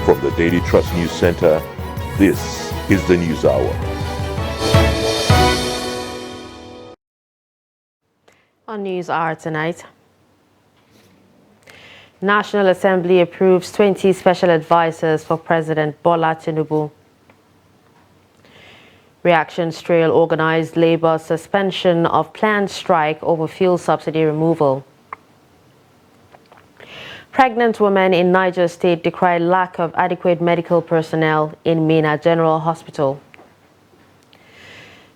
From the Daily Trust News Center, this is the News Hour. On News Hour tonight, National Assembly approves 20 special advisors for President Bola Tinubu. Reactions trail organized labor suspension of planned strike over fuel subsidy removal. Pregnant women in Niger State decry lack of adequate medical personnel in Mina General Hospital.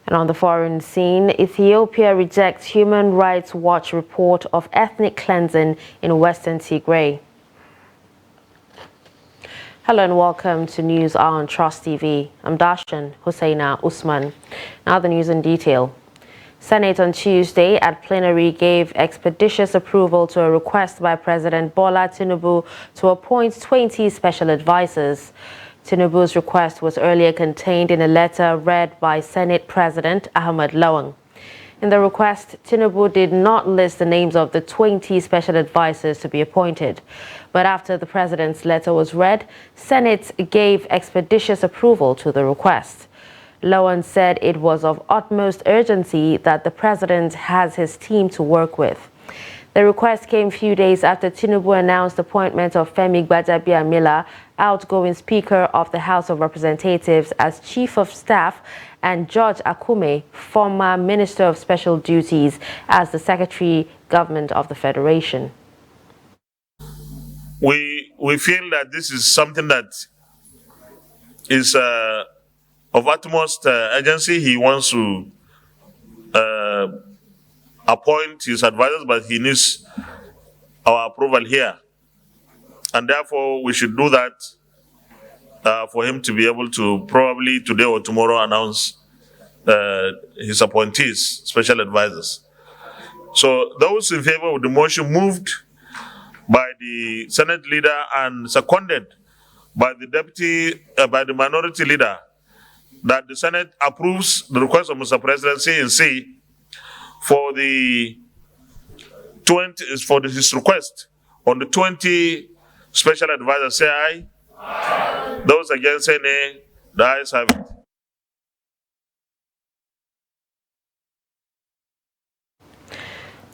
And on the foreign scene, Ethiopia rejects Human Rights Watch report of ethnic cleansing in Western Tigray. Hello and welcome to News Hour on Trust TV. I'm Darshan Husseina Usman. Now the news in detail. Senate on Tuesday at plenary gave expeditious approval to a request by President Bola Tinubu to appoint 20 special advisors. Tinubu's request was earlier contained in a letter read by Senate President Ahmed Lawan. In the request, Tinubu did not list the names of the 20 special advisors to be appointed. But after the president's letter was read, Senate gave expeditious approval to the request. Lawan said it was of utmost urgency that the president has his team to work with. The request came few days after Tinubu announced the appointment of Femi Gbajabiamila, outgoing Speaker of the House of Representatives, as Chief of Staff, and George Akume, former Minister of Special Duties, as the Secretary Government of the Federation. We feel that this is something that is of utmost urgency. He wants to appoint his advisors, but he needs our approval here. And therefore, we should do that for him to be able to probably today or tomorrow announce his appointees, special advisors. So those in favor of the motion moved by the Senate leader and seconded by the minority leader that the Senate approves the request of Mr. President C&C for his request on the 20 special advisors. Say aye. Aye. Those against say nay. The ayes have it.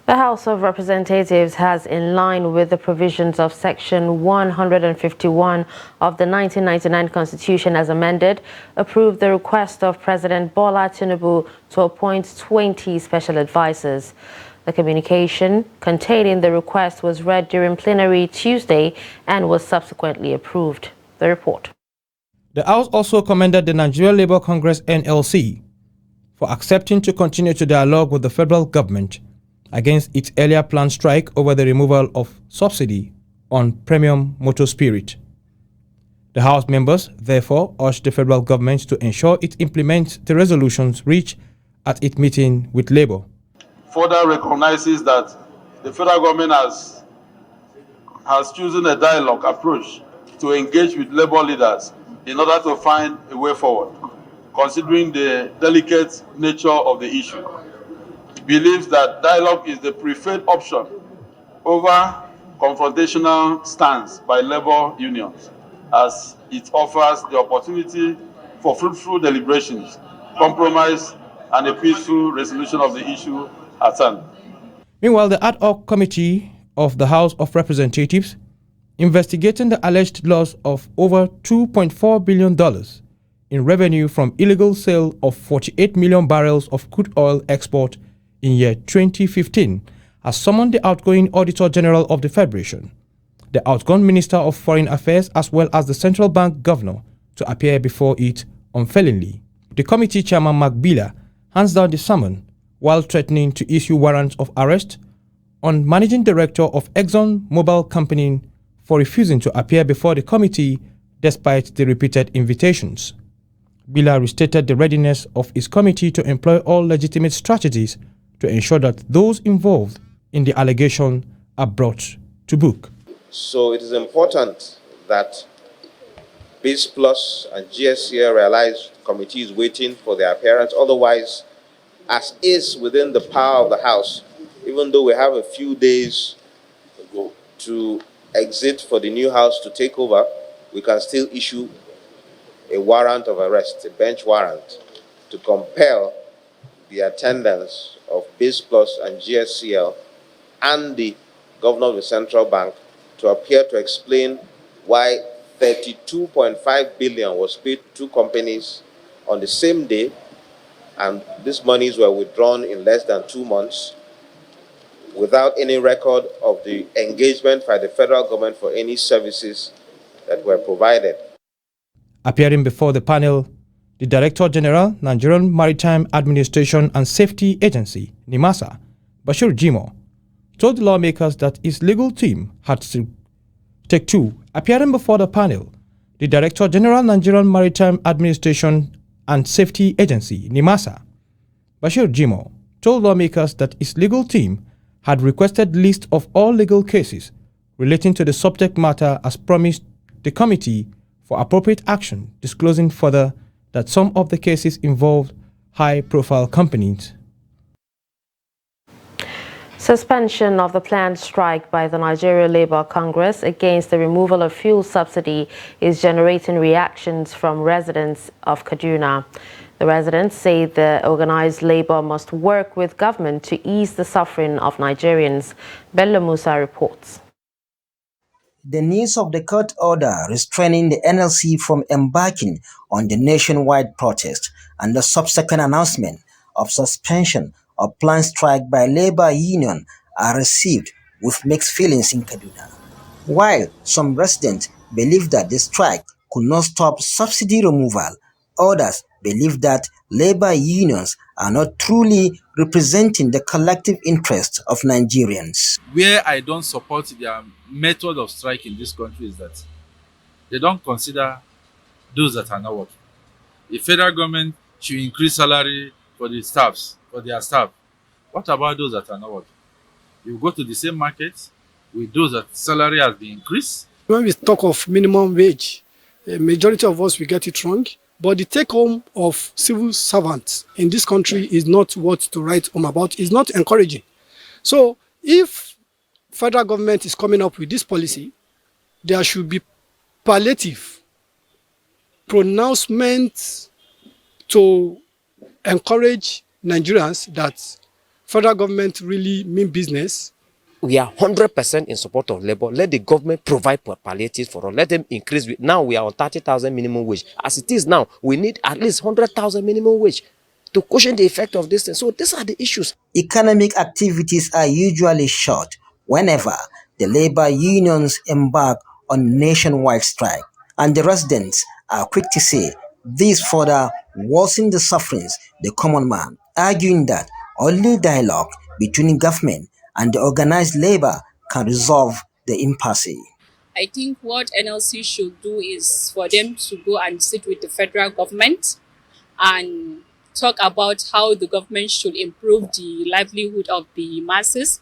The House of Representatives has, in line with the provisions of Section 151 of the 1999 Constitution as amended, approved the request of President Bola Tinubu to appoint 20 special advisors. The communication containing the request was read during plenary Tuesday and was subsequently approved. The report. The House also commended the Nigeria Labour Congress (NLC) for accepting to continue to dialogue with the federal government against its earlier planned strike over the removal of subsidy on premium motor spirit. The House members therefore urged the federal government to ensure it implements the resolutions reached at its meeting with Labour. Further recognizes that the federal government has chosen a dialogue approach to engage with Labour leaders in order to find a way forward, considering the delicate nature of the issue. Believes that dialogue is the preferred option over confrontational stance by labor unions, as it offers the opportunity for fruitful deliberations, compromise, and a peaceful resolution of the issue at hand. Meanwhile, the ad hoc committee of the House of Representatives investigating the alleged loss of over $2.4 billion in revenue from illegal sale of 48 million barrels of crude oil export in year 2015 has summoned the outgoing Auditor General of the Federation, the outgone Minister of Foreign Affairs, as well as the Central Bank Governor to appear before it unfailingly. The committee chairman, Mark Biller, hands down the summon while threatening to issue warrants of arrest on Managing Director of Exxon Mobil Company for refusing to appear before the committee despite the repeated invitations. Biller restated the readiness of his committee to employ all legitimate strategies to ensure that those involved in the allegation are brought to book. So it is important that BIS Plus and GSCA realize the committee is waiting for their appearance. Otherwise, as is within the power of the House, even though we have a few days to exit for the new House to take over, we can still issue a warrant of arrest, a bench warrant, to compel the attendance of BIS Plus and GSCL and the governor of the central bank to appear to explain why 32.5 billion was paid to two companies on the same day, and these monies were withdrawn in less than 2 months without any record of the engagement by the federal government for any services that were provided. Appearing before the panel, the Director General, Nigerian Maritime Administration and Safety Agency, NIMASA, Bashir Jimo, told the lawmakers that his legal team had to take two. Appearing before the panel, the Director General, Nigerian Maritime Administration and Safety Agency, NIMASA, Bashir Jimo, told lawmakers that his legal team had requested list of all legal cases relating to the subject matter as promised the committee for appropriate action, disclosing further that some of the cases involved high-profile companies. Suspension of the planned strike by the Nigeria Labour Congress against the removal of fuel subsidy is generating reactions from residents of Kaduna. The residents say the organized labor must work with government to ease the suffering of Nigerians. Bello Musa reports. The news of the court order restraining the NLC from embarking on the nationwide protest and the subsequent announcement of suspension of planned strike by labor union are received with mixed feelings in Kaduna. While some residents believe that the strike could not stop subsidy removal, others believe that labor unions are not truly representing the collective interest of Nigerians. Where I don't support their method of strike in this country is that they don't consider those that are not working. The federal government should increase salary for the staffs, for their staff. What about those that are not working? You go to the same market with those that salary has been increased. When we talk of minimum wage, a majority of us will get it wrong. But the take-home of civil servants in this country is not what to write home about. It's not encouraging. So if federal government is coming up with this policy, there should be palliative pronouncements to encourage Nigerians that federal government really mean business. We are 100% in support of labor. Let the government provide palliatives for us. Let them increase. Now we are on 30,000 minimum wage. As it is now, we need at least 100,000 minimum wage to cushion the effect of this thing. So these are the issues. Economic activities are usually short whenever the labor unions embark on nationwide strike, and the residents are quick to say this further worsens the sufferings the common man, arguing that only dialogue between government and the organized labor can resolve the impasse. I think what NLC should do is for them to go and sit with the federal government and talk about how the government should improve the livelihood of the masses,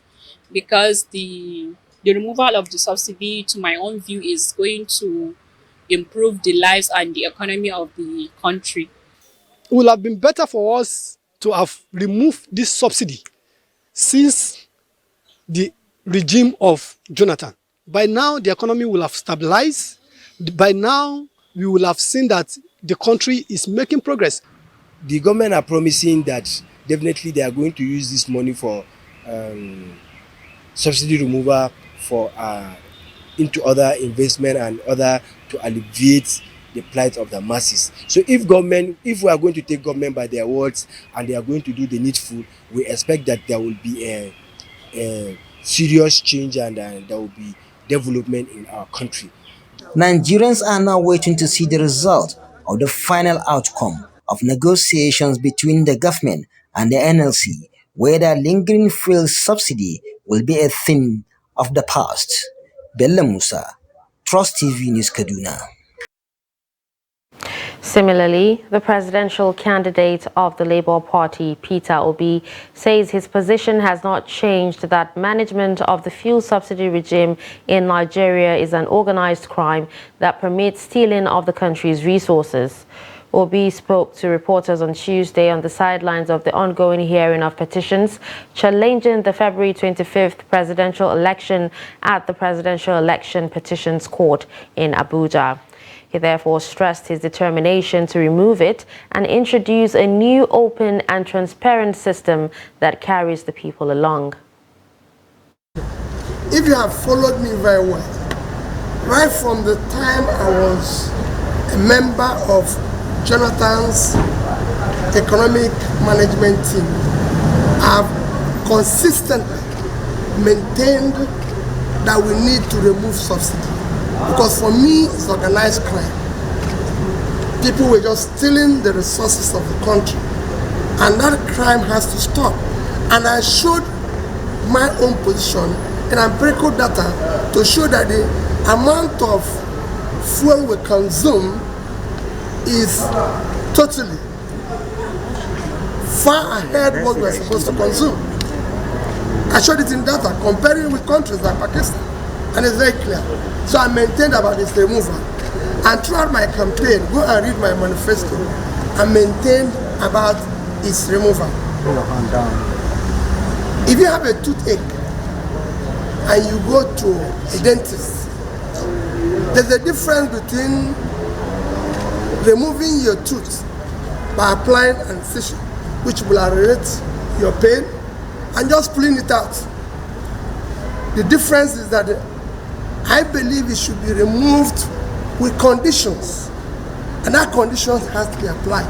because the removal of the subsidy, to my own view, is going to improve the lives and the economy of the country. It would have been better for us to have removed this subsidy since the regime of Jonathan. By now, the economy will have stabilized. By now, we will have seen that the country is making progress. The government are promising that definitely they are going to use this money for subsidy removal for into other investment and other to alleviate the plight of the masses. So if we are going to take government by their words and they are going to do the needful, we expect that there will be a serious change and there will be development in our country. Nigerians are now waiting to see the result of the final outcome of negotiations between the government and the NLC, whether lingering fuel subsidy will be a thing of the past. Bello Musa, Trust TV News, Kaduna. Similarly, the presidential candidate of the Labour Party, Peter Obi, says his position has not changed, that management of the fuel subsidy regime in Nigeria is an organized crime that permits stealing of the country's resources. Obi spoke to reporters on Tuesday on the sidelines of the ongoing hearing of petitions challenging the February 25th presidential election at the Presidential Election Petitions Court in Abuja. He therefore stressed his determination to remove it and introduce a new open and transparent system that carries the people along. If you have followed me very well, right from the time I was a member of Jonathan's economic management team, I've consistently maintained that we need to remove subsidy. Because for me, it's organized crime. People were just stealing the resources of the country. And that crime has to stop. And I showed my own position in empirical data to show that the amount of fuel we consume is totally far ahead what we're supposed to consume. I showed it in data, comparing with countries like Pakistan, and it's very clear. So I maintained about its removal. And throughout my campaign, go and read my manifesto, I maintained about its removal. If you have a toothache and you go to a dentist, there's a difference between removing your tooth by applying anesthesia, which will alleviate your pain, and just pulling it out. The difference is that I believe it should be removed with conditions, and that condition has to be applied.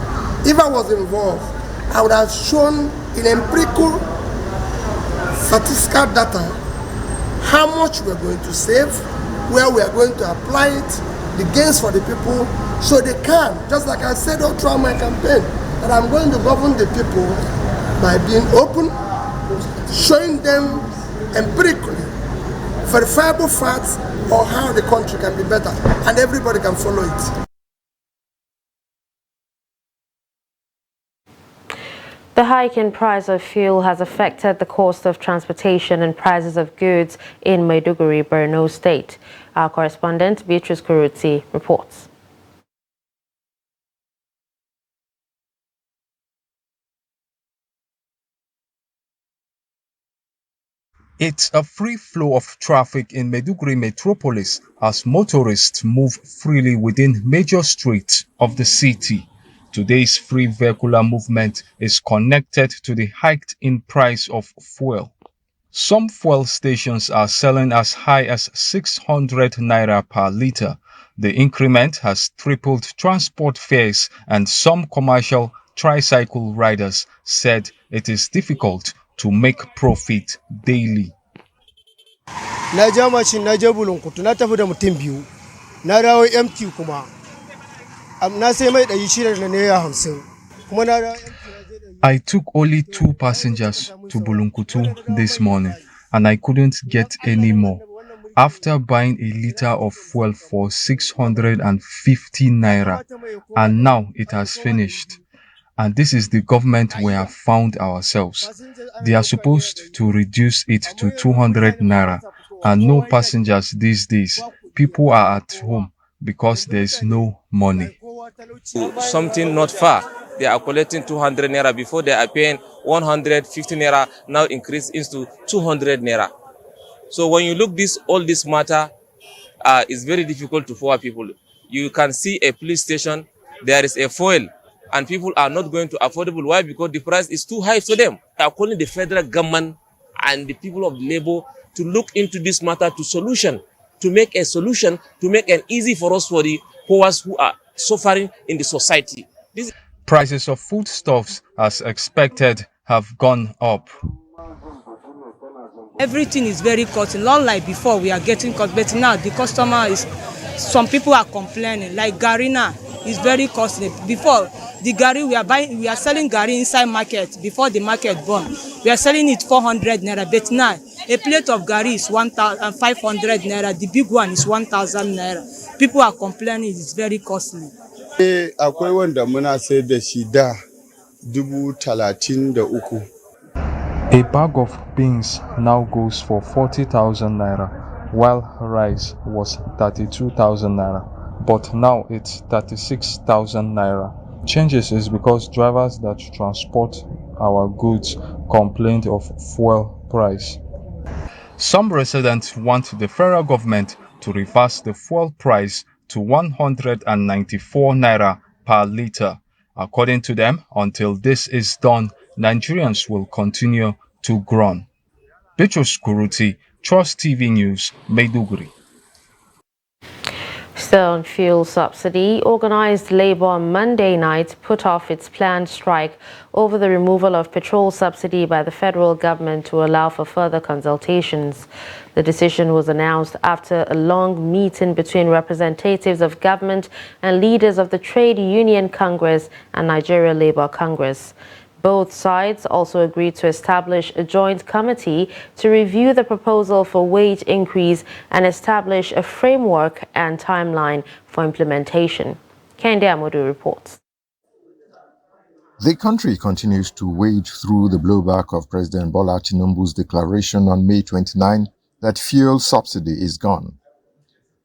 If I was involved, I would have shown in empirical statistical data how much we're going to save, where we are going to apply it, the gains for the people, so they can, just like I said all throughout my campaign, that I'm going to govern the people by being open, showing them empirically verifiable facts on how the country can be better, and everybody can follow it. The hike in price of fuel has affected the cost of transportation and prices of goods in Maiduguri, Borno State. Our correspondent, Beatrice Kuruti, reports. It's a free flow of traffic in Maiduguri metropolis as motorists move freely within major streets of the city. Today's free vehicular movement is connected to the hike in price of fuel. Some fuel stations are selling as high as 600 naira per litre. The increment has tripled transport fares, and some commercial tricycle riders said it is difficult to make profit daily. Na ja mashin na je bulunkutu na tafi da mutum biyu na dawo empty kuma na sai mai 600 na naira 50 kuma na dawo empty. I took only 2 passengers to Bulunkutu this morning and I couldn't get any more. After buying a litre of fuel for 650 naira, and now it has finished. And this is the government we have found ourselves. They are supposed to reduce it to 200 naira, and no passengers these days. People are at home because there is no money. Something not far. They are collecting 200 naira before they are paying 150 naira, now increased into 200 naira. So when you look all this matter, it's very difficult to poor people. You can see a police station, there is a fuel, and people are not going to affordable. Why? Because the price is too high for them. They are calling the federal government and the people of Labour to look into this matter to make a solution, to make it easy for us, for the poor who are suffering in the society. Prices of foodstuffs, as expected, have gone up. Everything is very costly. Not like before, we are getting cost, but now the customer is, some people are complaining, like Garina is very costly. Before, the Gari we are selling Gari inside market, before the market burn. We are selling it 400 naira, but now a plate of Gari is 1,500 naira, the big one is 1,000 naira. People are complaining it's very costly. Akwai wanda muna sai da shi da 33,000. A bag of beans now goes for 40,000 naira, while rice was 32,000 naira, but now it's 36,000 naira. Changes is because drivers that transport our goods complained of fuel price. Some residents want the federal government to reverse the fuel price to 194 naira per litre. According to them, until this is done, Nigerians will continue to groan. Bitrus Kuruti, Trust TV News, Maiduguri. Still on fuel subsidy, organised labour on Monday night put off its planned strike over the removal of petrol subsidy by the federal government to allow for further consultations. The decision was announced after a long meeting between representatives of government and leaders of the Trade Union Congress and Nigeria Labour Congress. Both sides also agreed to establish a joint committee to review the proposal for wage increase and establish a framework and timeline for implementation. Kende Amodu reports. The country continues to wade through the blowback of President Bola Tinubu's declaration on May 29 that fuel subsidy is gone.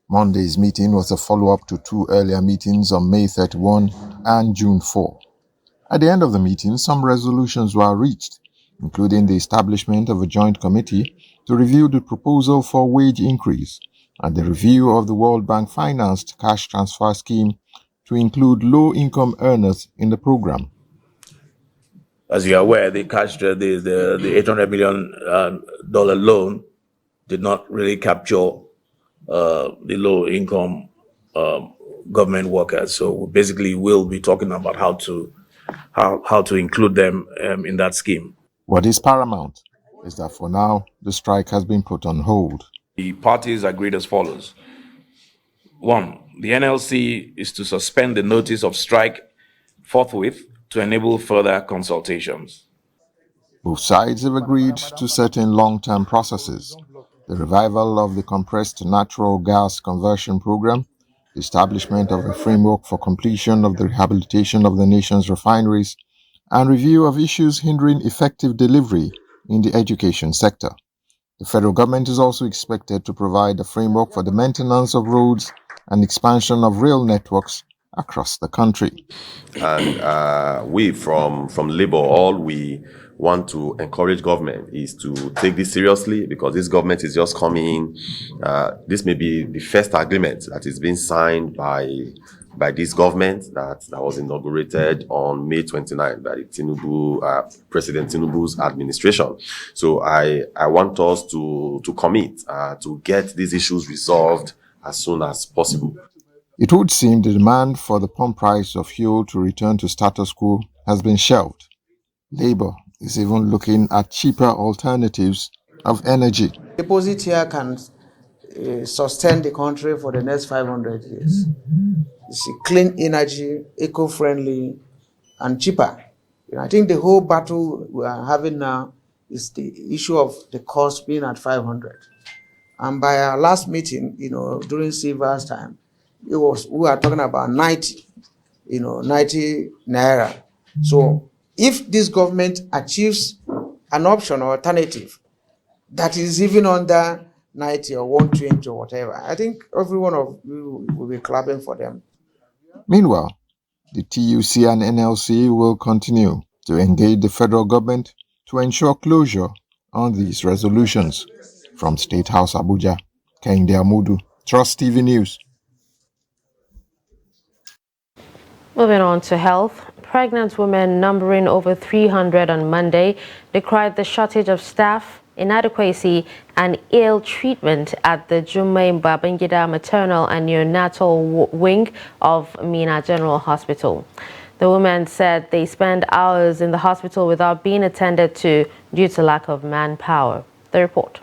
Monday's meeting was a follow-up to two earlier meetings on May 31 and June 4. At the end of the meeting, some resolutions were reached, including the establishment of a joint committee to review the proposal for wage increase and the review of the World Bank-financed cash transfer scheme to include low-income earners in the program. As you are aware, the $800 million loan did not really capture the low-income government workers. So we basically will be talking about how to include them in that scheme. What is paramount is that for now, the strike has been put on hold. The parties agreed as follows. 1, the NLC is to suspend the notice of strike forthwith to enable further consultations. Both sides have agreed to certain long-term processes: the revival of the compressed natural gas conversion program, the establishment of a framework for completion of the rehabilitation of the nation's refineries, and review of issues hindering effective delivery in the education sector. The federal government is also expected to provide a framework for the maintenance of roads and expansion of rail networks across the country. And we from Labour, all we want to encourage government is to take this seriously, because this government is just coming in. This may be the first agreement that is being signed by this government that was inaugurated on May 29 by the President Tinubu's administration. So I want us to commit to get these issues resolved as soon as possible. It would seem the demand for the pump price of fuel to return to status quo has been shelved. Labour is even looking at cheaper alternatives of energy. Deposit here can sustain the country for the next 500 years. You see, clean energy, eco-friendly, and cheaper. I think the whole battle we are having now is the issue of the cost being at 500. And by our last meeting, during Silver's time, we were talking about 90 naira. So if this government achieves an option or alternative that is even under 90 or 120 or whatever, I think every one of you will be clapping for them. Meanwhile, the TUC and NLC will continue to engage the federal government to ensure closure on these resolutions. From State House Abuja, Kende Amodu, Trust TV News. Moving on to health. Pregnant women numbering over 300 on Monday decried the shortage of staff, inadequacy and ill treatment at the Jummai Babangida Maternal and Neonatal Wing of Mina General Hospital. The women said they spend hours in the hospital without being attended to due to lack of manpower. The report.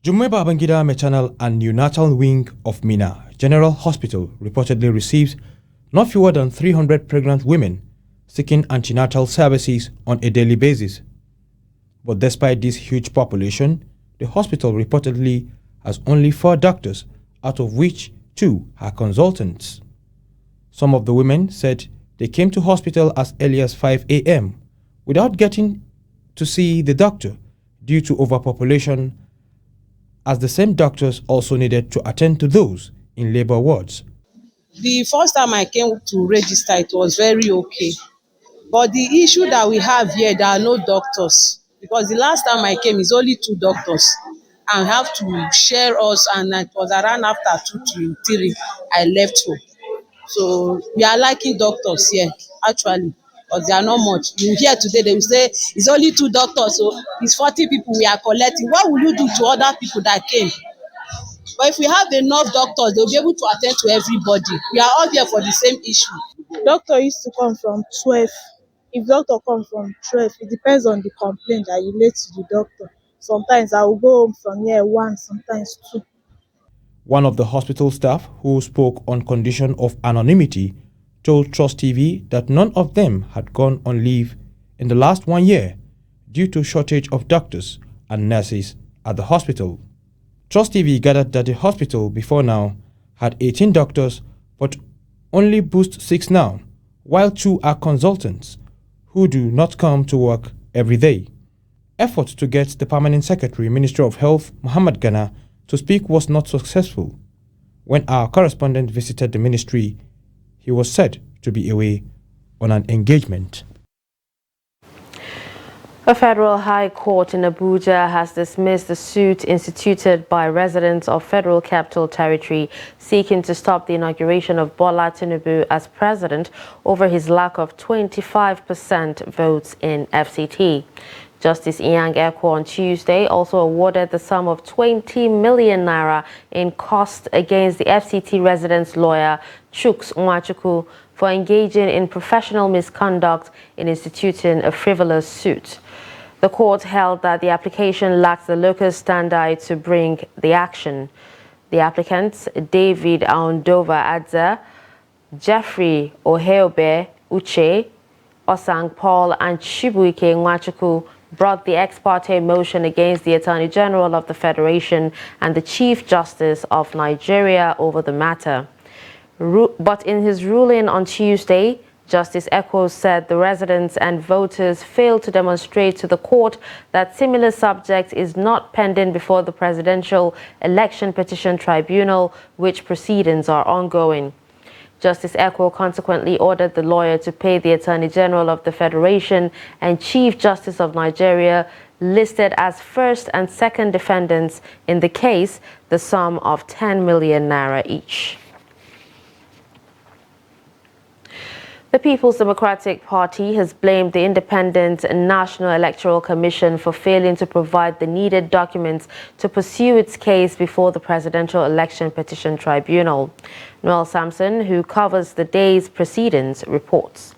Jummai Babangida Maternal and Neonatal Wing of Mina General Hospital reportedly receives not fewer than 300 pregnant women seeking antenatal services on a daily basis. But despite this huge population, the hospital reportedly has only 4 doctors, out of which 2 are consultants. Some of the women said they came to hospital as early as 5 a.m. without getting to see the doctor due to overpopulation, as the same doctors also needed to attend to those in labor wards. The first time I came to register, it was very okay. But the issue that we have here, there are no doctors. Because the last time I came, it's only 2 doctors. And have to share us, and it was around after 2 to 3, I left home. So we are lacking doctors here, actually, because they are not much. You hear today, they will say it's only 2 doctors, so it's 40 people we are collecting. What will you do to other people that came? But if we have enough doctors, they'll be able to attend to everybody. We are all here for the same issue. Doctor used to come from 12. If doctor comes from 12, it depends on the complaint that you lay to the doctor. Sometimes I will go home from here 1, sometimes 2. One of the hospital staff who spoke on condition of anonymity told Trust TV that none of them had gone on leave in the last 1 year due to shortage of doctors and nurses at the hospital. Trust TV gathered that the hospital before now had 18 doctors but only boasts 6 now, while 2 are consultants who do not come to work every day. Effort to get the Permanent Secretary, Ministry of Health, Muhammad Ghana, to speak was not successful. When our correspondent visited the ministry, he was said to be away on an engagement. A federal high court in Abuja has dismissed the suit instituted by residents of Federal Capital Territory seeking to stop the inauguration of Bola Tinubu as president over his lack of 25% votes in FCT. Justice Inyang Ekwo on Tuesday also awarded the sum of 20 million naira in cost against the FCT resident's lawyer, Chuks Nwachukwu, for engaging in professional misconduct in instituting a frivolous suit. The court held that the application lacked the local standard to bring the action. The applicants, David Aondova Adza, Jeffrey Oheobe Uche, Osang Paul, and Chibuike Nwachukwu, brought the ex parte motion against the Attorney General of the Federation and the Chief Justice of Nigeria over the matter. But in his ruling on Tuesday, Justice Ekwo said the residents and voters failed to demonstrate to the court that similar subject is not pending before the Presidential Election Petition Tribunal, which proceedings are ongoing. Justice Ekwo consequently ordered the lawyer to pay the Attorney General of the Federation and Chief Justice of Nigeria, listed as first and second defendants in the case, the sum of 10 million naira each. The People's Democratic Party has blamed the Independent National Electoral Commission for failing to provide the needed documents to pursue its case before the Presidential Election Petition Tribunal. Noel Sampson, who covers the day's proceedings, reports.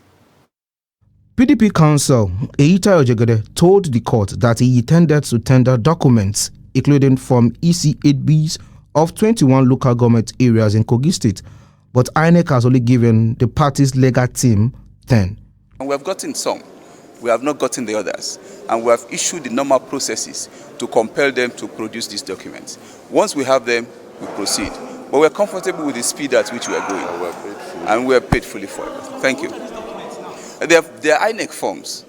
PDP counsel Eita Ojegede told the court that he intended to tender documents, including Form EC8Bs of 21 local government areas in Kogi State, but INEC has only given the party's legal team 10. And we have gotten some. We have not gotten the others. And we have issued the normal processes to compel them to produce these documents. Once we have them, we proceed. But we're comfortable with the speed at which we are going. And we are paid fully for it. Thank you. There are INEC forms.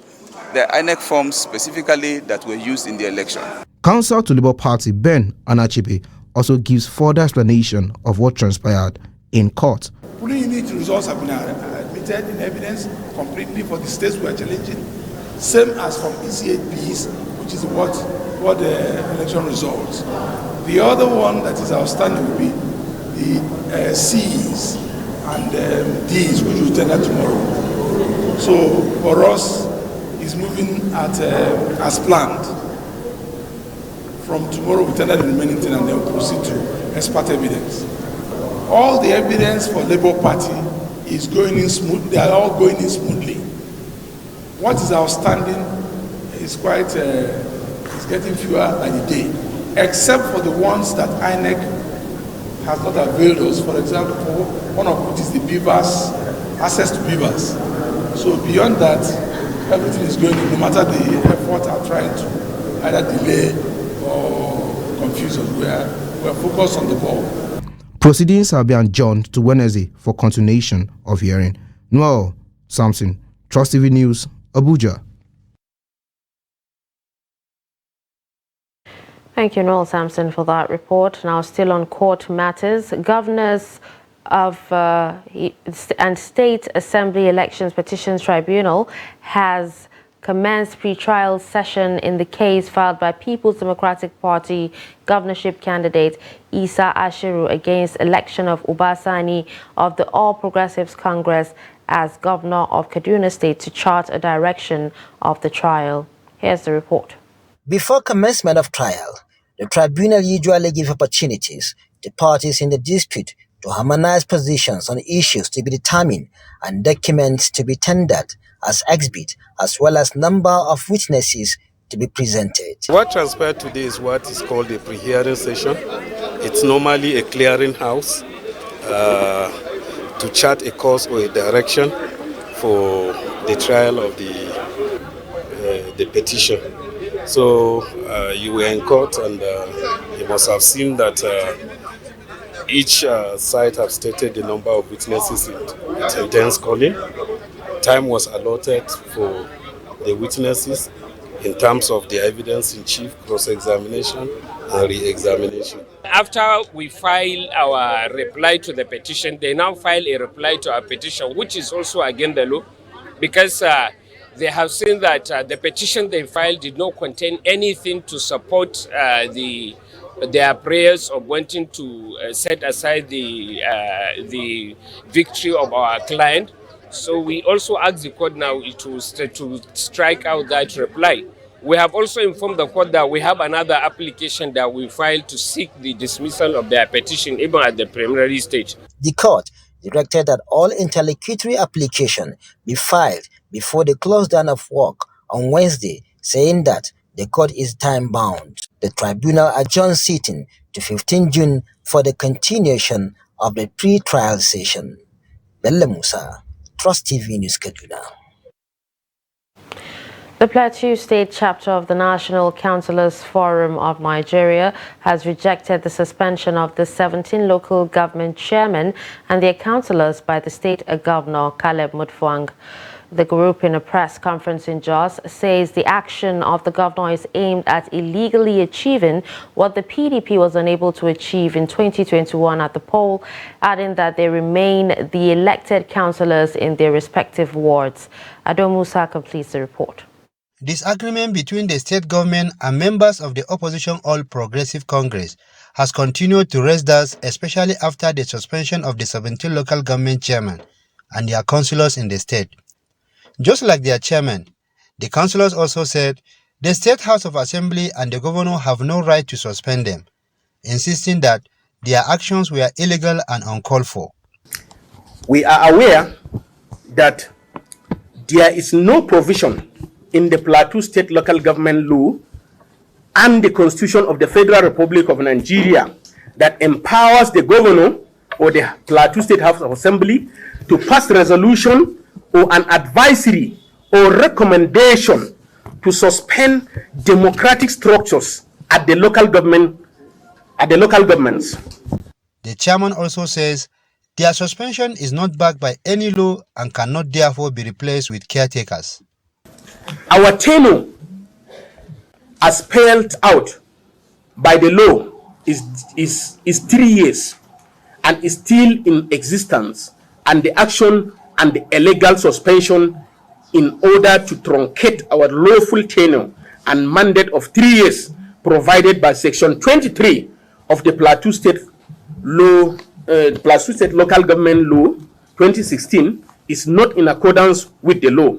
There are INEC forms specifically that were used in the election. Counsel to Labour Party Ben Anachibe also gives further explanation of what transpired in court. Polling unit results have been admitted in evidence completely for the states we are challenging, same as from EC8Bs, which is what the election results. The other one that is outstanding will be the Cs and Ds, which will tender tomorrow. So for us, it's moving as planned. From tomorrow, we tender the remaining thing and then we'll proceed to expert evidence. All the evidence for Labour Party is going in smooth. They are all going in smoothly. What is outstanding is quite is getting fewer by the day, except for the ones that INEC has not availed us. For example, one of which is the beavers, access to beavers. So beyond that, everything is going in. No matter the effort are trying to either delay or confuse us, we are focused on the ball. Proceedings have been adjourned to Wednesday for continuation of hearing. Noel Sampson, Trust TV News, Abuja. Thank you, Noel Sampson, for that report. Now, still on court matters, governors and State Assembly Elections Petitions Tribunal has commenced pre-trial session in the case filed by People's Democratic Party governorship candidate Isa Ashiru against election of Ubasani of the All Progressives Congress as governor of Kaduna State to chart a direction of the trial. Here's the report. Before commencement of trial, the tribunal usually gives opportunities to parties in the dispute to harmonize positions on issues to be determined and documents to be tendered as exhibit, as well as number of witnesses to be presented. What transpired today is what is called a pre-hearing session. It's normally a clearinghouse to chart a course or a direction for the trial of the petition. So you were in court, and you must have seen that each side have stated the number of witnesses it intends calling. Time was allotted for the witnesses in terms of the evidence in chief, cross-examination and re-examination. After we file our reply to the petition, they now file a reply to our petition, which is also against the law, because they have seen that the petition they filed did not contain anything to support their prayers of wanting to set aside the victory of our client. So we also ask the court now to strike out that reply. We have also informed the court that we have another application that we filed to seek the dismissal of their petition even at the preliminary stage. The court directed that all interlocutory application be filed before the close down of work on Wednesday, saying that the court is time-bound. The tribunal adjourned sitting to 15 June for the continuation of the pre-trial session. Bello Musa, Trust TV News, Kaduna. The Plateau State chapter of the National Councilors Forum of Nigeria has rejected the suspension of the 17 local government chairmen and their councillors by the state governor, Caleb Mutfwang. The group, in a press conference in Jos, says the action of the governor is aimed at illegally achieving what the PDP was unable to achieve in 2021 at the poll, adding that they remain the elected councillors in their respective wards. Adom Musa completes the report. Disagreement between the state government and members of the opposition All Progressive Congress has continued to raise doubts, especially after the suspension of the 17 local government chairmen and their councillors in the state. Just like their chairman, the councillors also said the State House of Assembly and the governor have no right to suspend them, insisting that their actions were illegal and uncalled for. We are aware that there is no provision in the Plateau State Local Government Law and the Constitution of the Federal Republic of Nigeria that empowers the governor or the Plateau State House of Assembly to pass resolution or an advisory or recommendation to suspend democratic structures at the local governments. The chairman also says their suspension is not backed by any law and cannot therefore be replaced with caretakers. Our tenure, as spelled out by the law, is 3 years and is still in existence, and the action and the illegal suspension in order to truncate our lawful tenure and mandate of 3 years provided by Section 23 of the Plateau State Law, Plateau State Local Government Law 2016 is not in accordance with the law.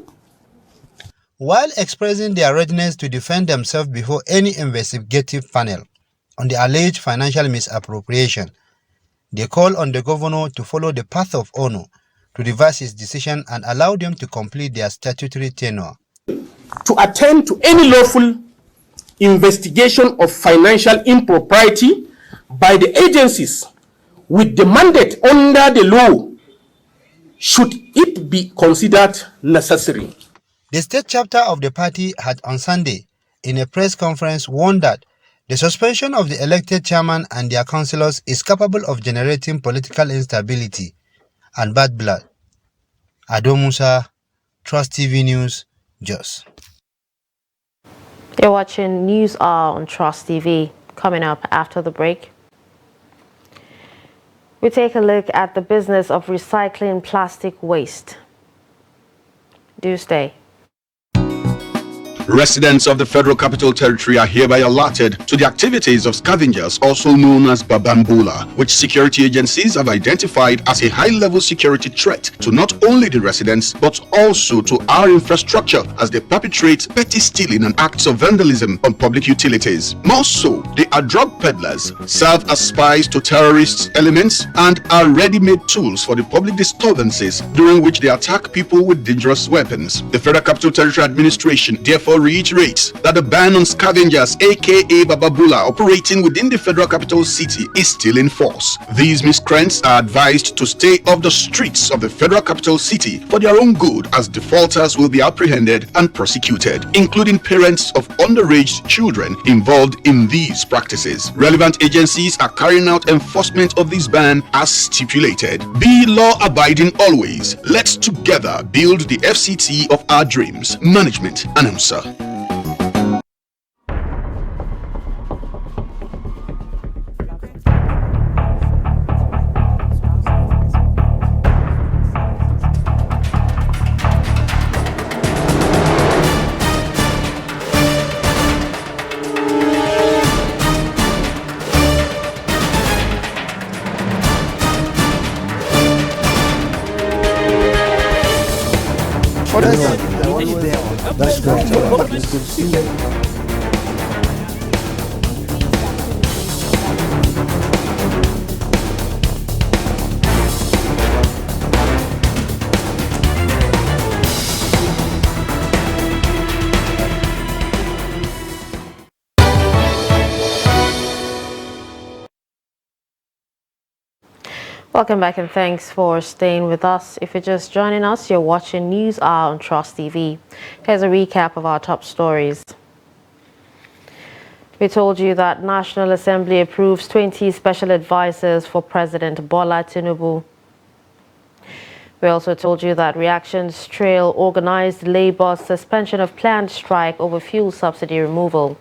While expressing their readiness to defend themselves before any investigative panel on the alleged financial misappropriation, they call on the governor to follow the path of honor to reverse his decision and allow them to complete their statutory tenure. To attend to any lawful investigation of financial impropriety by the agencies with the mandate under the law, should it be considered necessary. The state chapter of the party had on Sunday, in a press conference, warned that the suspension of the elected chairman and their councillors is capable of generating political instability and bad blood. Adom Musa, Trust TV News, Jos. You're watching News Hour on Trust TV. Coming up after the break, We take a look at the business of recycling plastic waste. Do stay. Residents of the Federal Capital Territory are hereby alerted to the activities of scavengers, also known as Babambula, which security agencies have identified as a high-level security threat to not only the residents but also to our infrastructure as they perpetrate petty stealing and acts of vandalism on public utilities. More so, they are drug peddlers, serve as spies to terrorist elements, and are ready-made tools for the public disturbances during which they attack people with dangerous weapons. The Federal Capital Territory Administration therefore reiterates that the ban on scavengers aka Bababula operating within the Federal Capital City is still in force. These miscreants are advised to stay off the streets of the Federal Capital City for their own good, as defaulters will be apprehended and prosecuted, including parents of underage children involved in these practices. Relevant agencies are carrying out enforcement of this ban as stipulated. Be law-abiding always. Let's together build the FCT of our dreams. Management announcer. That's great. It's good to see you. Welcome back and thanks for staying with us. If you're just joining us, you're watching News Hour on Trust TV. Here's a recap of our top stories. We told you that National Assembly approves 20 special advisors for President Bola Tinubu. We also told you that reactions trail organized labor's suspension of planned strike over fuel subsidy removal.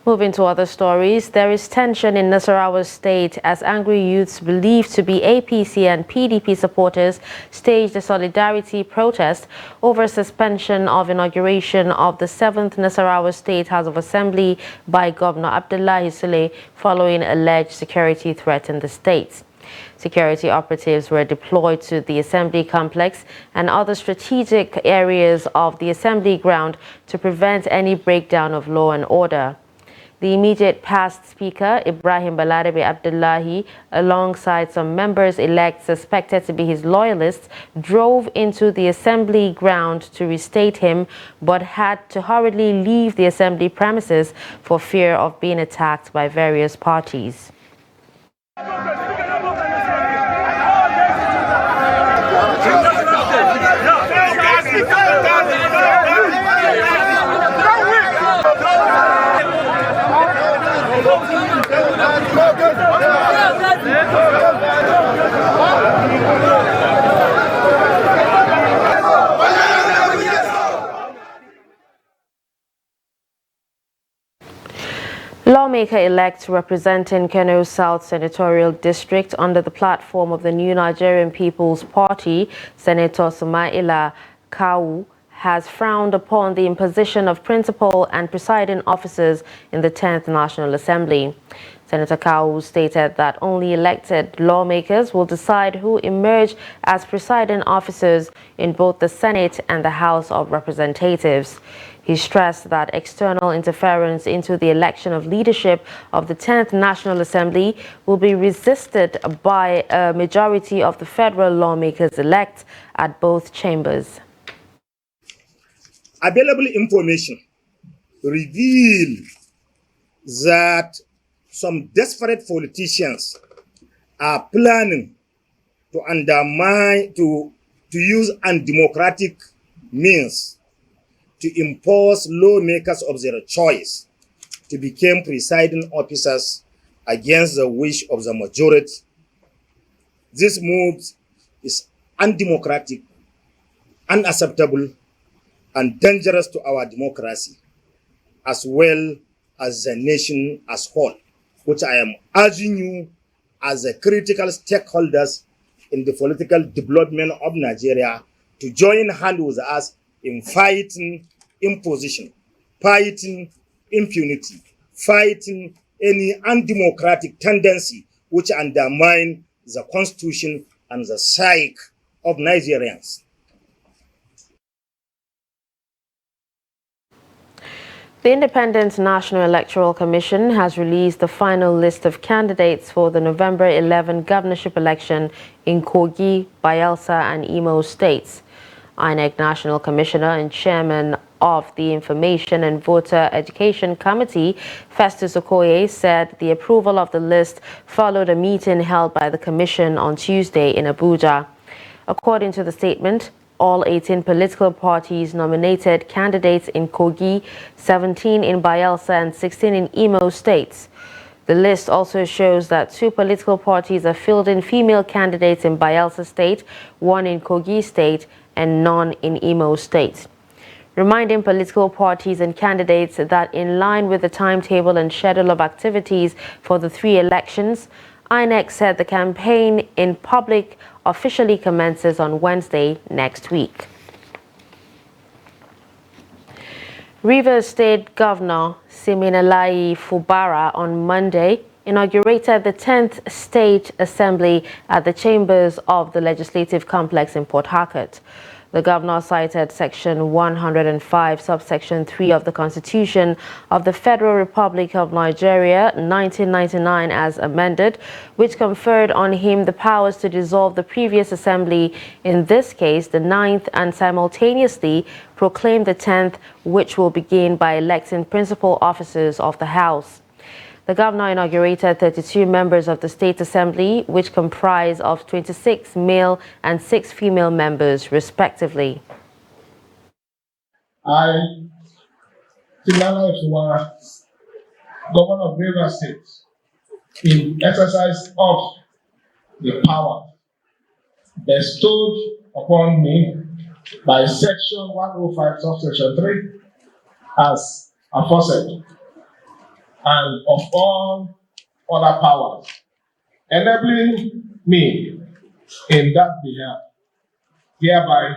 Moving to other stories, there is tension in Nasarawa State as angry youths believed to be APC and PDP supporters staged a solidarity protest over suspension of inauguration of the 7th Nasarawa State House of Assembly by Governor Abdullahi Sule following alleged security threat in the state. Security operatives were deployed to the assembly complex and other strategic areas of the assembly ground to prevent any breakdown of law and order. The immediate past speaker, Ibrahim Balarabe Abdullahi, alongside some members-elect suspected to be his loyalists, drove into the assembly ground to restate him, but had to hurriedly leave the assembly premises for fear of being attacked by various parties. Lawmaker-elect representing Kano South Senatorial District under the platform of the New Nigerian People's Party, Senator Sumaila Kawu, has frowned upon the imposition of principal and presiding officers in the 10th National Assembly. Senator Kawu stated that only elected lawmakers will decide who emerge as presiding officers in both the Senate and the House of Representatives. He stressed that external interference into the election of leadership of the 10th National Assembly will be resisted by a majority of the federal lawmakers-elect at both chambers. Available information reveal that some desperate politicians are planning to undermine, to use undemocratic means to impose lawmakers of their choice to become presiding officers against the wish of the majority. This move is undemocratic, unacceptable, and dangerous to our democracy, as well as the nation as whole, which I am urging you as a critical stakeholders in the political development of Nigeria to join hands with us in fighting imposition, fighting impunity, fighting any undemocratic tendency which undermine the constitution and the psyche of Nigerians. The Independent National Electoral Commission has released the final list of candidates for the November 11 governorship election in Kogi, Bayelsa and Imo states. INEC National Commissioner and Chairman of the Information and Voter Education Committee, Festus Okoye, said the approval of the list followed a meeting held by the Commission on Tuesday in Abuja. According to the statement, all 18 political parties nominated candidates in Kogi, 17 in Bayelsa and 16 in Imo states. The list also shows that 2 political parties are fielding female candidates in Bayelsa state, 1 in Kogi state and none in Imo state. Reminding political parties and candidates that in line with the timetable and schedule of activities for the 3 elections, INEC said the campaign in public officially commences on Wednesday next week. Rivers State Governor Siminalayi Fubara on Monday inaugurated the 10th State Assembly at the chambers of the Legislative Complex in Port Harcourt. The governor cited Section 105, subsection 3 of the Constitution of the Federal Republic of Nigeria, 1999 as amended, which conferred on him the powers to dissolve the previous assembly, in this case the 9th, and simultaneously proclaim the 10th, which will begin by electing principal officers of the House. The governor inaugurated 32 members of the State Assembly, which comprise of 26 male and 6 female members, respectively. I, Sileiman, Governor of Rivers State, in exercise of the power bestowed upon me by Section 105, subsection 3, as aforesaid, and of all other powers, enabling me in that behalf, hereby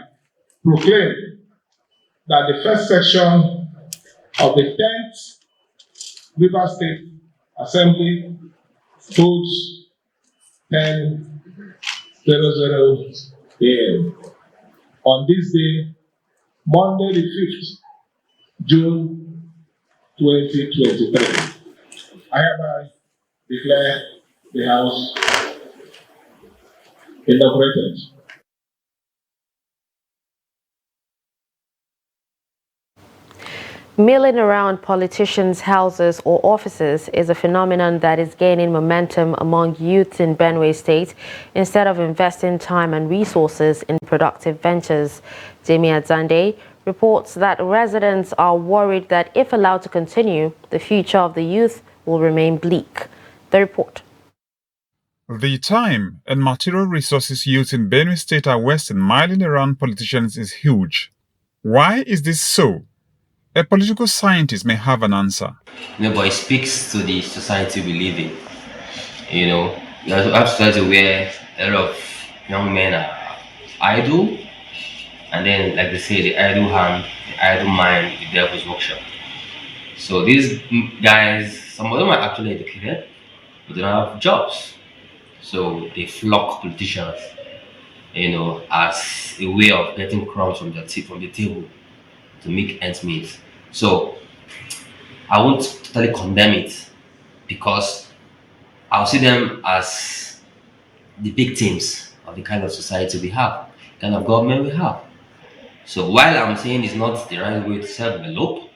proclaim that the first section of the 10th Rivers State Assembly holds 10:00 a.m. on this day, Monday the 5th June 2023. I hereby declare the House inaugurated. Milling around politicians' houses or offices is a phenomenon that is gaining momentum among youths in Benue State instead of investing time and resources in productive ventures. Jamie Adzande reports that residents are worried that if allowed to continue, the future of the youth will remain bleak. The report. The time and material resources youth in Benue State are wasting milling around politicians is huge. Why is this so? A political scientist may have an answer. But it speaks to the society we live in. You have a society where a lot of young men are idle, and then, like they say, the idle hand, the idle mind, the devil's workshop. So these guys, some of them are actually educated, but they don't have jobs. So they flock politicians, as a way of getting crumbs from the table to make ends meet. So I won't totally condemn it, because I'll see them as the victims of the kind of society we have, the kind of government we have. So while I'm saying it's not the right way to self-develop,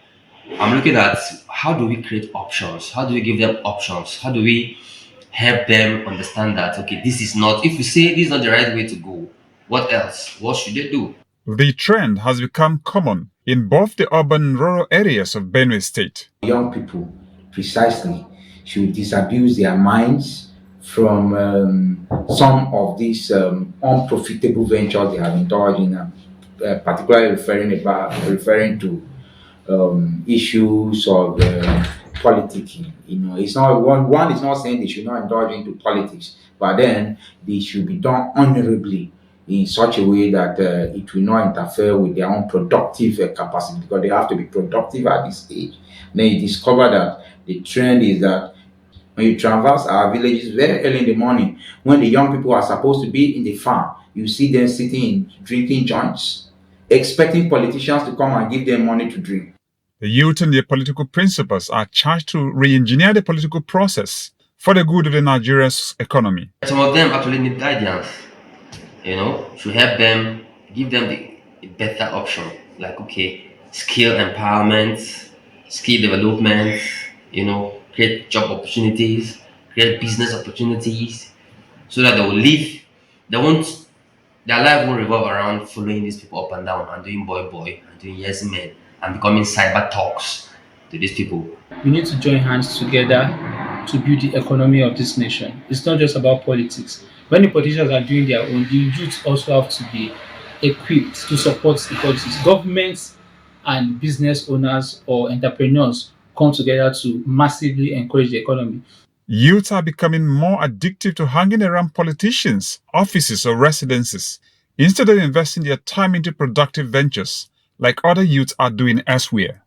I'm looking at how do we create options? How do we give them options? How do we help them understand that, okay, this is not, if you say this is not the right way to go, what else? What should they do? The trend has become common in both the urban and rural areas of Benue State. Young people, precisely, should disabuse their minds from some of these unprofitable ventures they have indulged in, particularly referring to issues of politicking. It's not one is not saying they should not indulge into politics, but then they should be done honorably in such a way that it will not interfere with their own productive capacity, because they have to be productive at this age. Then you discover that the trend is that when you traverse our villages very early in the morning, when the young people are supposed to be in the farm, you see them sitting drinking joints, expecting politicians to come and give them money to drink. The youth and their political principles are charged to re-engineer the political process for the good of the Nigeria's economy. Some of them actually need guidance, to help them, give them the better option, like, okay, skill empowerment, skill development, create job opportunities, create business opportunities, so that they will live, their life won't revolve around following these people up and down and doing boy and doing yes men and becoming cyber talks to these people. We need to join hands together to build the economy of this nation. It's not just about politics. When the politicians are doing their own, the youth also have to be equipped to support the politics. Governments and business owners or entrepreneurs come together to massively encourage the economy. Youths are becoming more addictive to hanging around politicians, offices or residences, instead of investing their time into productive ventures, like other youths are doing elsewhere.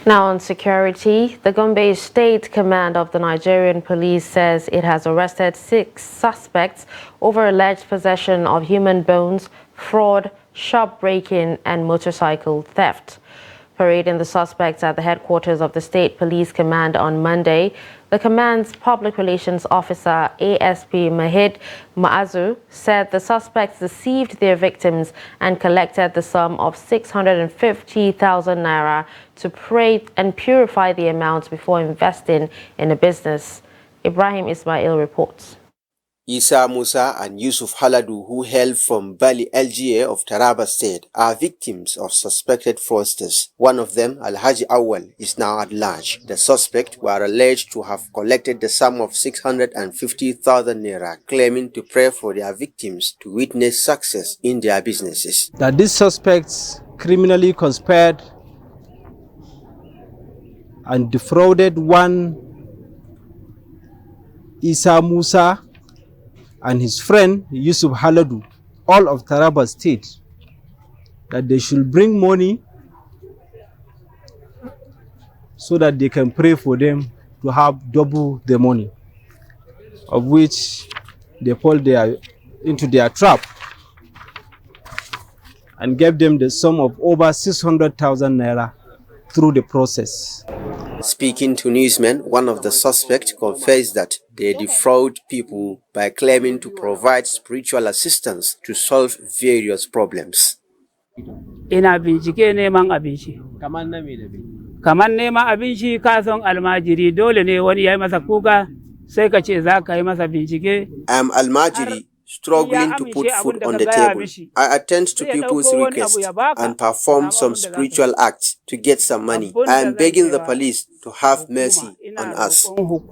Now on security, the Gombe State Command of the Nigerian Police says it has arrested 6 suspects over alleged possession of human bones, fraud, shop break-in and motorcycle theft. Parading the suspects at the headquarters of the State Police Command on Monday, the command's public relations officer, ASP Mahid Maazu, said the suspects deceived their victims and collected the sum of 650,000 naira to pray and purify the amount before investing in a business. Ibrahim Ismail reports. Isa Musa and Yusuf Haladu, who hail from Bali LGA of Taraba State, are victims of suspected fraudsters. One of them, Alhaji Awal, is now at large. The suspects were alleged to have collected the sum of 650,000 naira, claiming to pray for their victims to witness success in their businesses. That these suspects criminally conspired and defrauded one Isa Musa and his friend Yusuf Haladu, all of Taraba State, that they should bring money so that they can pray for them to have double the money, of which they fall into their trap and gave them the sum of over 600,000 naira through the process. Speaking to newsmen, one of the suspects confessed that they defraud people by claiming to provide spiritual assistance to solve various problems. Ina bincike neman abinci. Kamar neman abinci ka son almajiri dole ne wani yayi masa kuka sai ka ce za ka yi masa bincike. I am almajiri, struggling to put food on the table. I attend to people's requests and perform some spiritual acts to get some money. I am begging the police to have mercy on us. One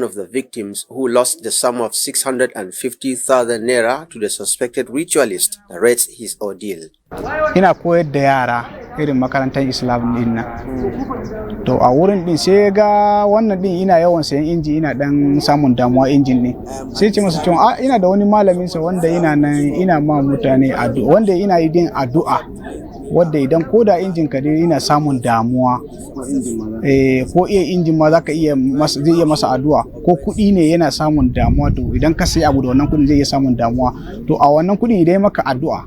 of the victims, who lost the sum of 650,000 naira to the suspected ritualist, narrates his ordeal. Ina koyar da yara irin makarantar Islam din nan. To a wurin din sai ga wannan din ina yawan sayan inji, ina dan samun damuwa injin ne. Sai ce masa cewa ina da wani malamin sa wanda ina nan ina ma mutane addu'a, wanda ina yi din addu'a, wanda idan koda injin ka dai ina samun damuwa, ko iya injin ma zaka iya masa, zai iya masa addu'a, ko kuɗi ne yana samun damuwa, to idan ka sai abu da wannan kuɗin zai iya samun damuwa, to a wannan kuɗin idan maka addu'a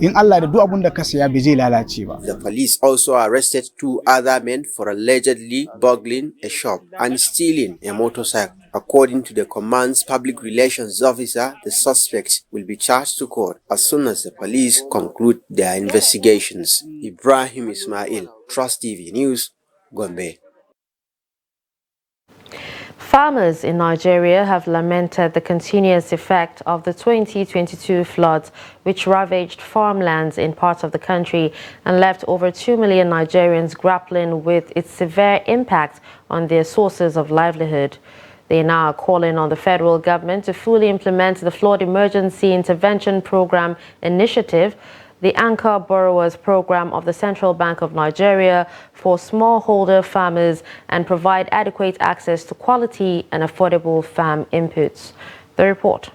in Allah da duk abun da ka saya bai zai lalace ba. The police also arrested 2 other men for allegedly burgling a shop and stealing a motorcycle. According to the command's public relations officer, the suspects will be charged to court as soon as the police conclude their investigations. Ibrahim Ismail, Trust TV News, Gombe. Farmers in Nigeria have lamented the continuous effect of the 2022 floods, which ravaged farmlands in parts of the country and left over 2 million Nigerians grappling with its severe impact on their sources of livelihood. They now are calling on the federal government to fully implement the Flood Emergency Intervention Program initiative, the Anchor Borrowers Program of the Central Bank of Nigeria for smallholder farmers, and provide adequate access to quality and affordable farm inputs. The report.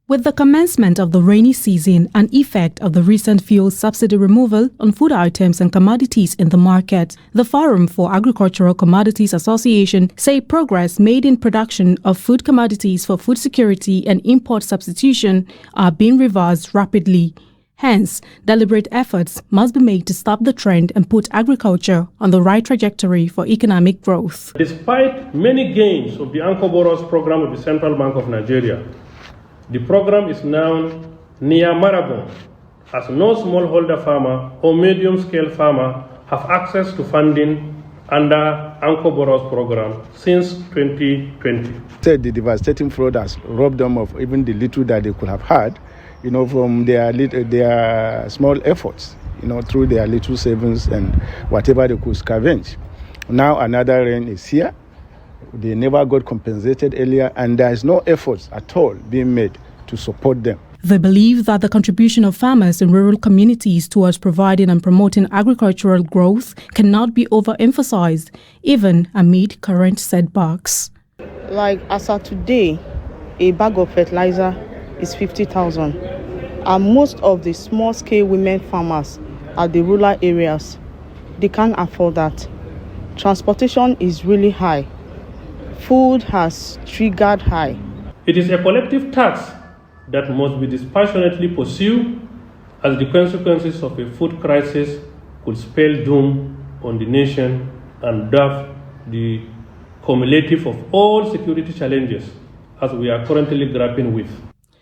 With the commencement of the rainy season and effect of the recent fuel subsidy removal on food items and commodities in the market, the Forum for Agricultural Commodities Association say progress made in production of food commodities for food security and import substitution are being reversed rapidly. Hence, deliberate efforts must be made to stop the trend and put agriculture on the right trajectory for economic growth. Despite many gains of the Anchor Borrowers Program of the Central Bank of Nigeria, the program is now near marathon, as no smallholder farmer or medium-scale farmer have access to funding under Anchor Borrowers Program since 2020. Said the devastating flood has robbed them of even the little that they could have had, from their small efforts, through their little savings and whatever they could scavenge. Now another rain is here. They never got compensated earlier, and there is no efforts at all being made to support them. They believe that the contribution of farmers in rural communities towards providing and promoting agricultural growth cannot be overemphasized, even amid current setbacks. Like as of today, a bag of fertilizer is 50,000, and most of the small-scale women farmers at the rural areas, they can't afford that. Transportation is really high. Food has triggered high. It is a collective task that must be dispassionately pursued, as the consequences of a food crisis could spell doom on the nation and dwarf the cumulative of all security challenges as we are currently grappling with.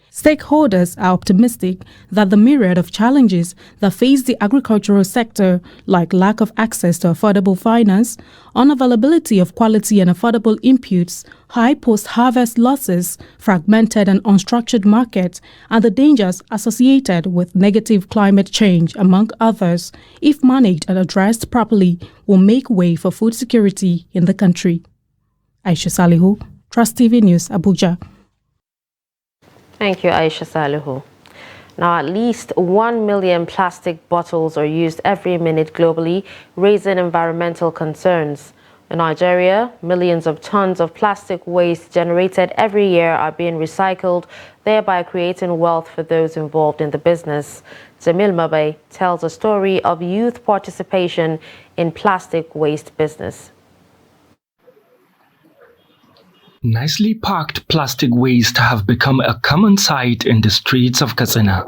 Stakeholders are optimistic that the myriad of challenges that face the agricultural sector, like lack of access to affordable finance, unavailability of quality and affordable inputs, high post-harvest losses, fragmented and unstructured markets, and the dangers associated with negative climate change, among others, if managed and addressed properly, will make way for food security in the country. Aisha Salihu, Trust TV News, Abuja. Thank you, Aisha Salihu. Now, at least 1 million plastic bottles are used every minute globally, raising environmental concerns. In Nigeria, millions of tons of plastic waste generated every year are being recycled, thereby creating wealth for those involved in the business. Jamil Mabe tells a story of youth participation in plastic waste business. Nicely parked plastic waste have become a common sight in the streets of Katsina.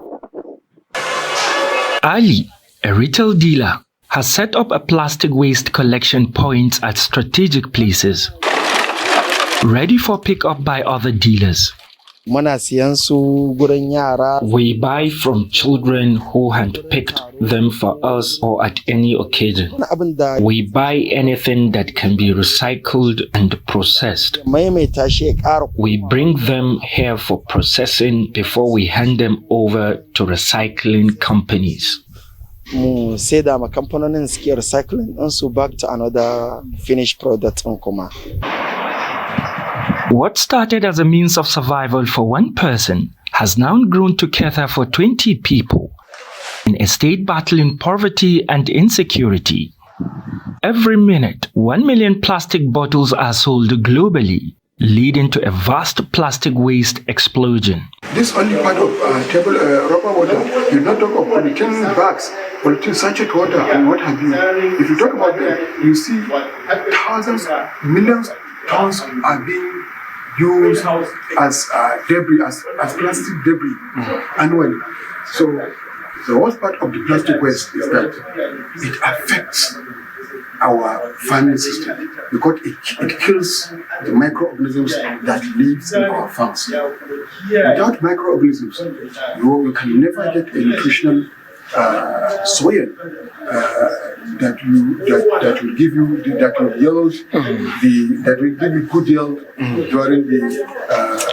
Ali, a retail dealer, has set up a plastic waste collection point at strategic places, ready for pickup by other dealers. We buy from children who hand-picked them for us or at any occasion. We buy anything that can be recycled and processed. We bring them here for processing before we hand them over to recycling companies. Back to another finished product. What started as a means of survival for one person has now grown to cater for 20 people in a state battling poverty and insecurity. Every minute, 1 million plastic bottles are sold globally, leading to a vast plastic waste explosion. This only part of rubber water. You not talk of polythene bags, polythene sachet water, and what have you. If you talk about that, you see thousands, millions tons are being used as debris, as plastic debris annually. So the worst part of the plastic waste is that it affects our farming system because it kills the microorganisms that live in our farms. Without microorganisms, you can never get a nutritional soil that will give you good yield during the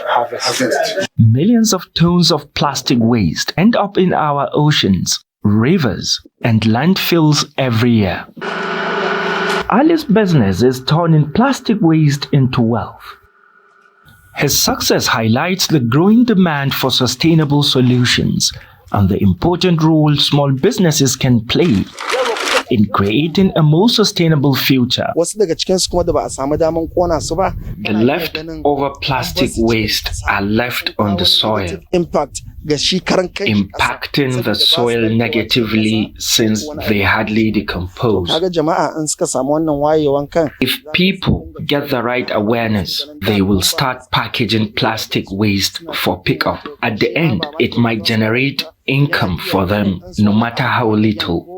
harvest. Millions of tons of plastic waste end up in our oceans, rivers, and landfills every year. Ali's business is turning plastic waste into wealth. His success highlights the growing demand for sustainable solutions and the important role small businesses can play in creating a more sustainable future. The leftover plastic waste are left on the soil, impacting the soil negatively since they hardly decompose. If people get the right awareness, they will start packaging plastic waste for pickup. At the end, it might generate income for them, no matter how little.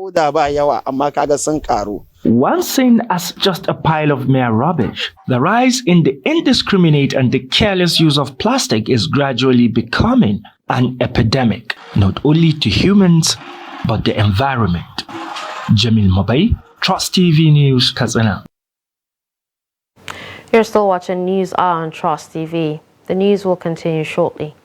Once seen as just a pile of mere rubbish, the rise in the indiscriminate and the careless use of plastic is gradually becoming an epidemic, not only to humans, but the environment. Jamil Mabai, Trust TV News, Katsina. You're still watching News Hour on Trust TV. The news will continue shortly.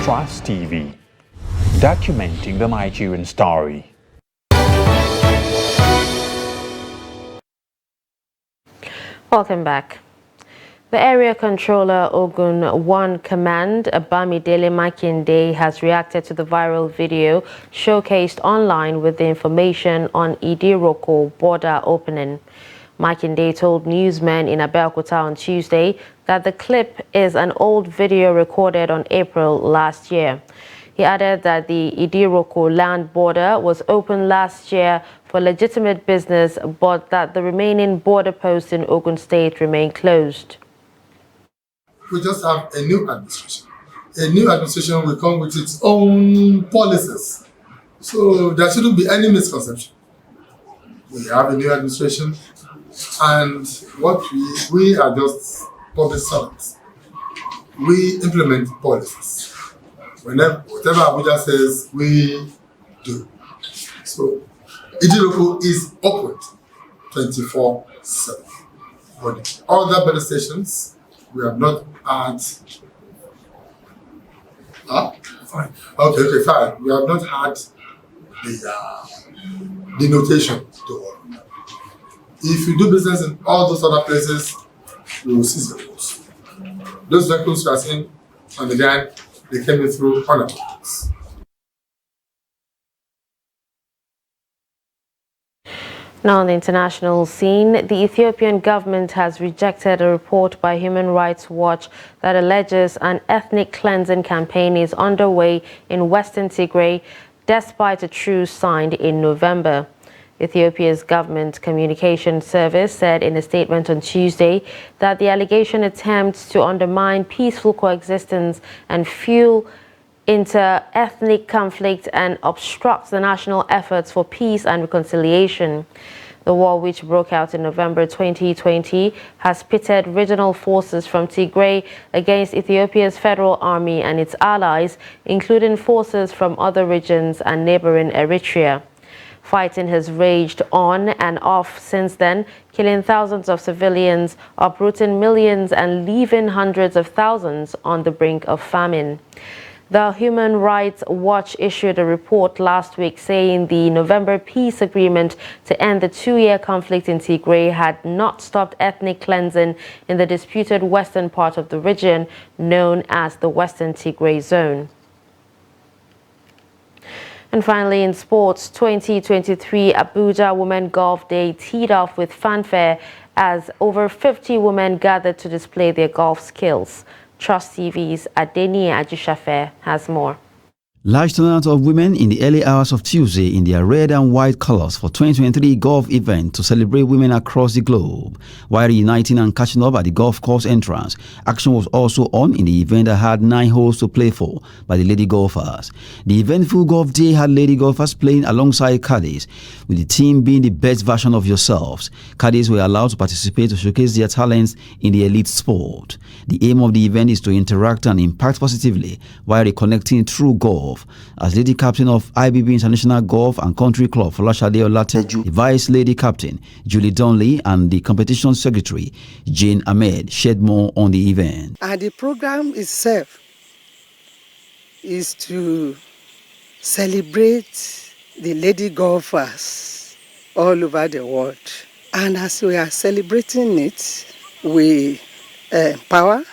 Trust TV, documenting the Nigerian story. Welcome back. The area controller Ogun 1 Command, Bamidele Makinde, has reacted to the viral video showcased online with the information on Idiroko border opening. Makinde told newsmen in Abeokuta on Tuesday that the clip is an old video recorded on April last year. He added that the Idiroko land border was opened last year for legitimate business, but that the remaining border posts in Ogun State remain closed. We just have a new administration. A new administration will come with its own policies. So there shouldn't be any misconception. We have a new administration, and what we are just public servants. We implement policies. Whatever Abuja says, we do. So Idiroko is open 24/7. But other border stations, we have not had. Fine. Okay, fine. We have not had the notation to open. If you do business in all those other places, we will seize vehicles. Those vehicles you are seeing on the ground, they came in through honorables. Now on the international scene, the Ethiopian government has rejected a report by Human Rights Watch that alleges an ethnic cleansing campaign is underway in Western Tigray, despite a truce signed in November. Ethiopia's government communication service said in a statement on Tuesday that the allegation attempts to undermine peaceful coexistence and fuel inter-ethnic conflict and obstructs the national efforts for peace and reconciliation. The war, which broke out in November 2020, has pitted regional forces from Tigray against Ethiopia's federal army and its allies, including forces from other regions and neighboring Eritrea. Fighting has raged on and off since then, killing thousands of civilians, uprooting millions, and leaving hundreds of thousands on the brink of famine. The Human Rights Watch issued a report last week saying the November peace agreement to end the two-year conflict in Tigray had not stopped ethnic cleansing in the disputed western part of the region, known as the Western Tigray Zone. And finally, in sports, 2023 Abuja Women Golf Day teed off with fanfare as over 50 women gathered to display their golf skills. Trust TV's Adeni Ajishafe has more. Large turnout of women in the early hours of Tuesday in their red and white colors for 2023 golf event to celebrate women across the globe. While reuniting and catching up at the golf course entrance, action was also on in the event that had 9 holes to play for by the lady golfers. The eventful golf day had lady golfers playing alongside caddies, with the team being the best version of yourselves. Caddies were allowed to participate to showcase their talents in the elite sport. The aim of the event is to interact and impact positively while reconnecting through golf. As lady captain of IBB International Golf and Country Club, Folashade Olateju, the vice lady captain, Julie Donnelly, and the competition secretary, Jane Ahmed, shared more on the event. And the program itself is to celebrate the lady golfers all over the world. And as we are celebrating it, we empower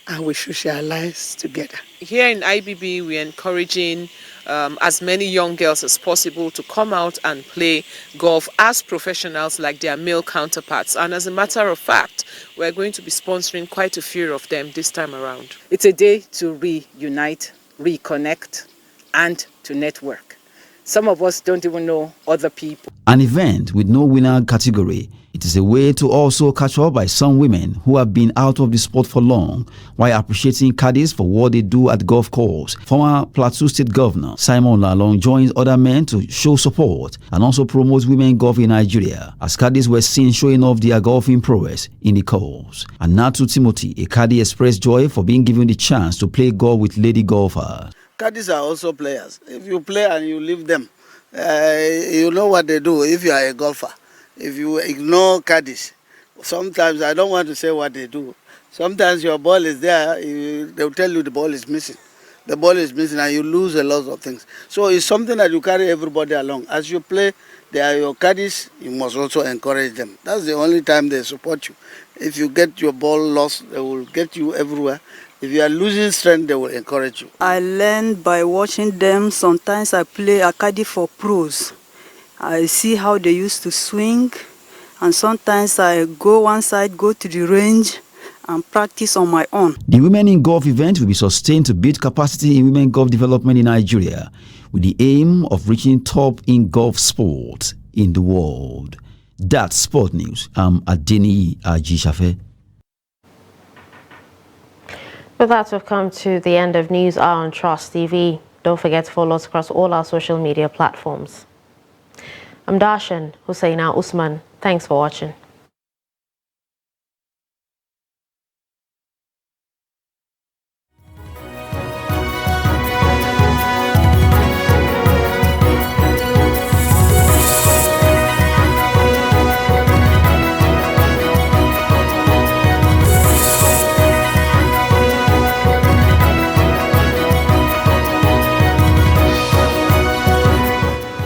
and we socialize together. Here in IBB, we're encouraging as many young girls as possible to come out and play golf as professionals like their male counterparts. And as a matter of fact, we're going to be sponsoring quite a few of them this time around. It's a day to reunite, reconnect, and to network. Some of us don't even know other people. An event with no winner category. It is a way to also catch up by some women who have been out of the sport for long, while appreciating caddies for what they do at the golf course. Former Plateau State Governor Simon Lalong joins other men to show support and also promote women golf in Nigeria, as caddies were seen showing off their golfing prowess in the course. And Natu Timothy, a caddie, expressed joy for being given the chance to play golf with lady golfers. Caddies are also players. If you play and you leave them, you know what they do if you are a golfer. If you ignore caddies, sometimes I don't want to say what they do. Sometimes your ball is there, they'll tell you the ball is missing. The ball is missing and you lose a lot of things. So it's something that you carry everybody along. As you play, they are your caddies, you must also encourage them. That's the only time they support you. If you get your ball lost, they will get you everywhere. If you are losing strength, they will encourage you. I learn by watching them. Sometimes I play a caddy for pros. I see how they used to swing, and sometimes I go one side, go to the range and practice on my own. The Women in Golf event will be sustained to build capacity in women golf development in Nigeria, with the aim of reaching top in golf sport in the world. That's Sport News. I'm Adeni Ajishafe. With that, we've come to the end of News Hour on Trust TV. Don't forget to follow us across all our social media platforms. I'm Darshan Hussaina Usman. Thanks for watching.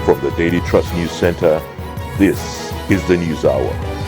From the Daily Trust News Center, this is the News Hour.